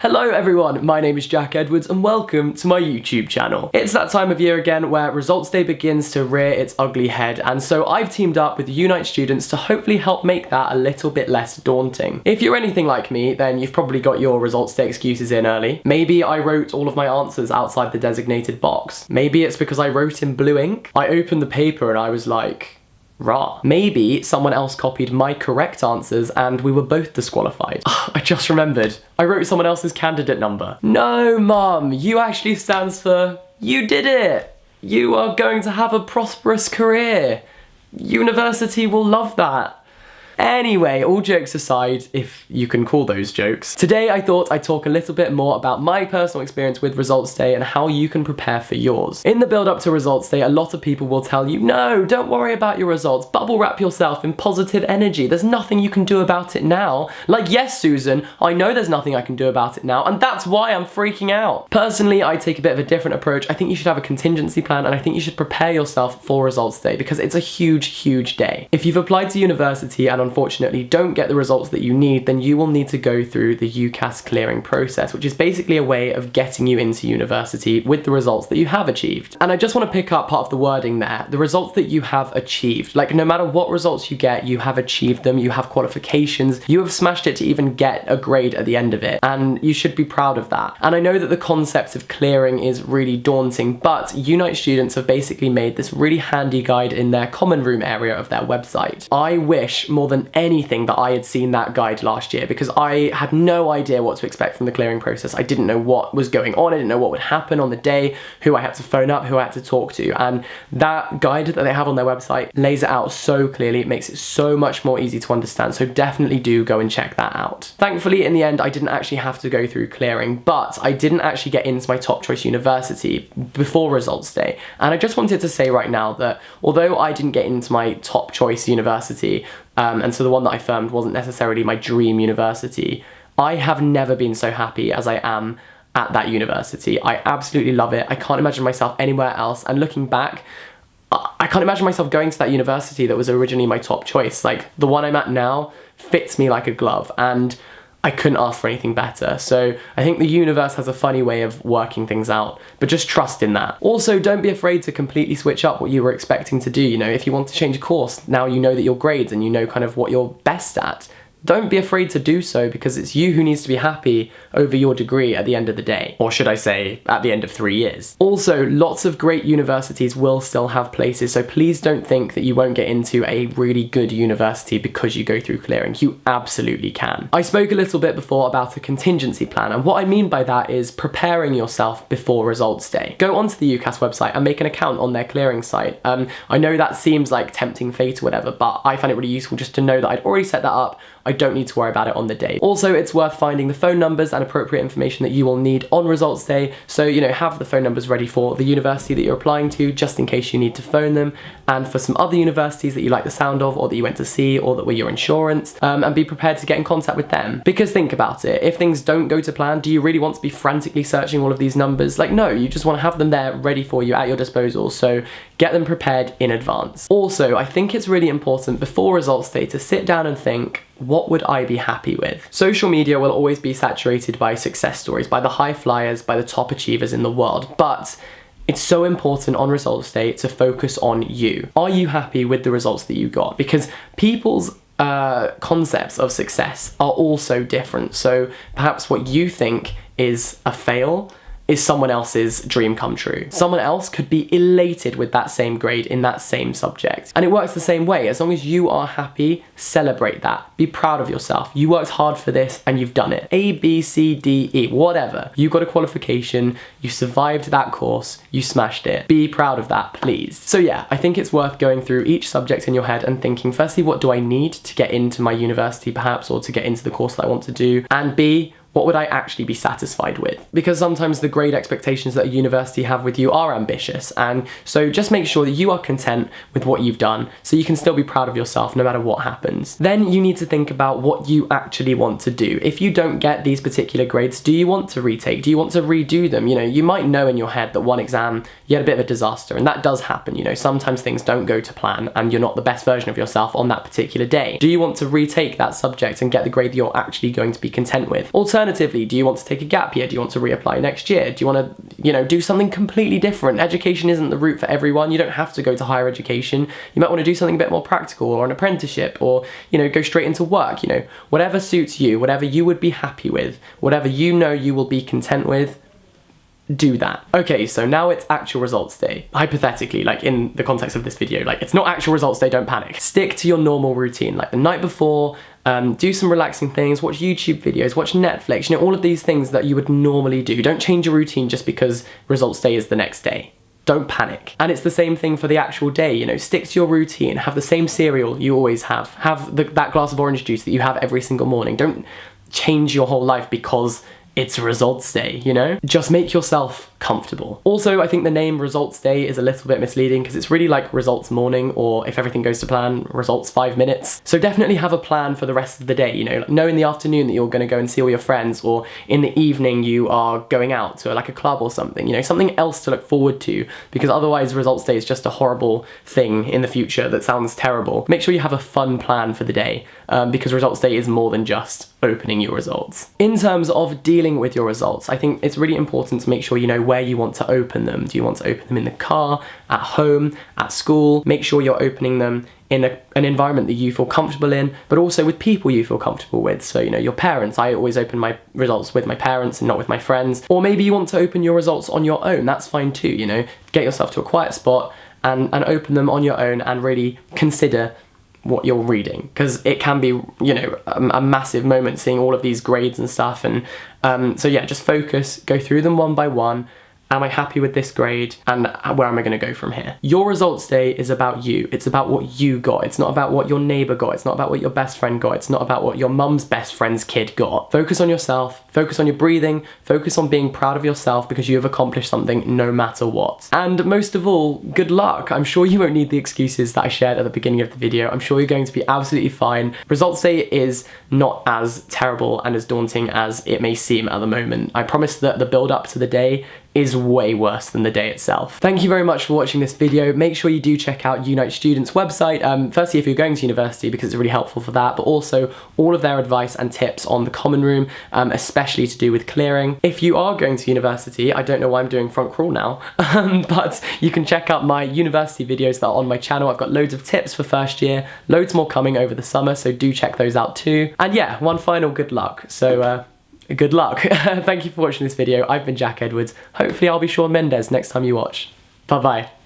Hello everyone, my name is Jack Edwards and welcome to my YouTube channel. It's that time of year again where results day begins to rear its ugly head, and so I've teamed up with Unite students to hopefully help make that a little bit less daunting. If you're anything like me, then you've probably got your results day excuses in early. Maybe I wrote all of my answers outside the designated box. Maybe it's because I wrote in blue ink. I opened the paper and I was like, rah. Maybe someone else copied my correct answers and we were both disqualified. I just remembered. I wrote someone else's candidate number. No, Mum, U actually stands for you did it. You are going to have a prosperous career. University will love that. Anyway, all jokes aside, if you can call those jokes, today I thought I'd talk a little bit more about my personal experience with results day and how you can prepare for yours. In the build up to results day, a lot of people will tell you, no, don't worry about your results, bubble wrap yourself in positive energy, there's nothing you can do about it now. Like, yes, Susan, I know there's nothing I can do about it now, and that's why I'm freaking out. Personally, I take a bit of a different approach. I think you should have a contingency plan, and I think you should prepare yourself for results day because it's a huge, huge day. If you've applied to university and unfortunately don't get the results that you need, then you will need to go through the UCAS clearing process, which is basically a way of getting you into university with the results that you have achieved. And I just want to pick up part of the wording there, the results that you have achieved. Like, no matter what results you get, you have achieved them, you have qualifications, you have smashed it to even get a grade at the end of it, and you should be proud of that. And I know that the concept of clearing is really daunting, but Unite students have basically made this really handy guide in their common room area of their website. I wish more than anything that I had seen that guide last year, because I had no idea what to expect from the clearing process. I didn't know what was going on, I didn't know what would happen on the day, who I had to phone up, who I had to talk to, and that guide that they have on their website lays it out so clearly. It makes it so much more easy to understand, so definitely do go and check that out. Thankfully, in the end, I didn't actually have to go through clearing, but I didn't actually get into my top choice university before results day, and I just wanted to say right now that although I didn't get into my top choice university, and so the one that I firmed wasn't necessarily my dream university, I have never been so happy as I am at that university. I absolutely love it. I can't imagine myself anywhere else, and looking back, I can't imagine myself going to that university that was originally my top choice. Like, the one I'm at now fits me like a glove, and I couldn't ask for anything better. So I think the universe has a funny way of working things out, but just trust in that. Also, don't be afraid to completely switch up what you were expecting to do. You know, if you want to change a course, now you know that your grades and you know kind of what you're best at. Don't be afraid to do so, because it's you who needs to be happy over your degree at the end of the day. Or should I say, at the end of 3 years. Also, lots of great universities will still have places, so please don't think that you won't get into a really good university because you go through clearing. You absolutely can. I spoke a little bit before about a contingency plan, and what I mean by that is preparing yourself before results day. Go onto the UCAS website and make an account on their clearing site. I know that seems like tempting fate or whatever, but I find it really useful just to know that I'd already set that up. I don't need to worry about it on the day. Also, it's worth finding the phone numbers and appropriate information that you will need on results day. So, you know, have the phone numbers ready for the university that you're applying to, just in case you need to phone them, and for some other universities that you like the sound of, or that you went to see, or that were your insurance, and be prepared to get in contact with them. Because think about it, if things don't go to plan, do you really want to be frantically searching all of these numbers? Like, no, you just want to have them there ready for you at your disposal, so get them prepared in advance. Also, I think it's really important before results day to sit down and think, what would I be happy with? Social media will always be saturated by success stories, by the high flyers, by the top achievers in the world, but it's so important on results day to focus on you. Are you happy with the results that you got? Because people's concepts of success are all so different. So perhaps what you think is a fail is someone else's dream come true. Someone else could be elated with that same grade in that same subject. And it works the same way. As long as you are happy, celebrate that. Be proud of yourself. You worked hard for this and you've done it. A, B, C, D, E, whatever. You got a qualification, you survived that course, you smashed it. Be proud of that, please. So yeah, I think it's worth going through each subject in your head and thinking, firstly, what do I need to get into my university perhaps, or to get into the course that I want to do? And B, what would I actually be satisfied with? Because sometimes the grade expectations that a university have with you are ambitious, and so just make sure that you are content with what you've done so you can still be proud of yourself no matter what happens. Then you need to think about what you actually want to do. If you don't get these particular grades, do you want to retake? Do you want to redo them? You know, you might know in your head that one exam you had a bit of a disaster, and that does happen. You know, sometimes things don't go to plan and you're not the best version of yourself on that particular day. Do you want to retake that subject and get the grade that you're actually going to be content with? Alternatively, Alternatively, do you want to take a gap year? Do you want to reapply next year? Do you want to, do something completely different? Education isn't the route for everyone. You don't have to go to higher education. You might want to do something a bit more practical, or an apprenticeship, or, go straight into work, whatever suits you, whatever you would be happy with, whatever you know you will be content with, do that. Okay, so now it's actual results day. Hypothetically, like in the context of this video, like it's not actual results day, don't panic. Stick to your normal routine, like the night before, do some relaxing things, watch YouTube videos, watch Netflix, all of these things that you would normally do. Don't change your routine just because results day is the next day. Don't panic. And it's the same thing for the actual day, stick to your routine, have the same cereal you always have that glass of orange juice that you have every single morning. Don't change your whole life because it's results day, Just make yourself comfortable. Also, I think the name results day is a little bit misleading because it's really like results morning, or if everything goes to plan, results 5 minutes. So definitely have a plan for the rest of the day, know in the afternoon that you're going to go and see all your friends, or in the evening you are going out to like a club or something, something else to look forward to, because otherwise results day is just a horrible thing in the future that sounds terrible. Make sure you have a fun plan for the day, because results day is more than just opening your results. In terms of dealing with your results, I think it's really important to make sure you know where you want to open them. Do you want to open them in the car, at home, at school? Make sure you're opening them in an environment that you feel comfortable in, but also with people you feel comfortable with. So, your parents. I always open my results with my parents and not with my friends. Or maybe you want to open your results on your own. That's fine too, Get yourself to a quiet spot and open them on your own and really consider what you're reading, because it can be, a massive moment seeing all of these grades and stuff. And so yeah, just focus, go through them one by one. Am I happy with this grade? And where am I going to go from here? Your results day is about you. It's about what you got. It's not about what your neighbour got. It's not about what your best friend got. It's not about what your mum's best friend's kid got. Focus on yourself. Focus on your breathing. Focus on being proud of yourself because you have accomplished something no matter what. And most of all, good luck. I'm sure you won't need the excuses that I shared at the beginning of the video. I'm sure you're going to be absolutely fine. Results day is not as terrible and as daunting as it may seem at the moment. I promise that the build up to the day is way worse than the day itself. Thank you very much for watching this video. Make sure you do check out Unite Students' website, firstly if you're going to university, because it's really helpful for that, but also all of their advice and tips on the common room, especially to do with clearing. If you are going to university, I don't know why I'm doing front crawl now, but you can check out my university videos that are on my channel. I've got loads of tips for first year, loads more coming over the summer, so do check those out too. And yeah, one final good luck. So good luck. Thank you for watching this video. I've been Jack Edwards. Hopefully I'll be Shawn Mendes next time you watch. Bye bye.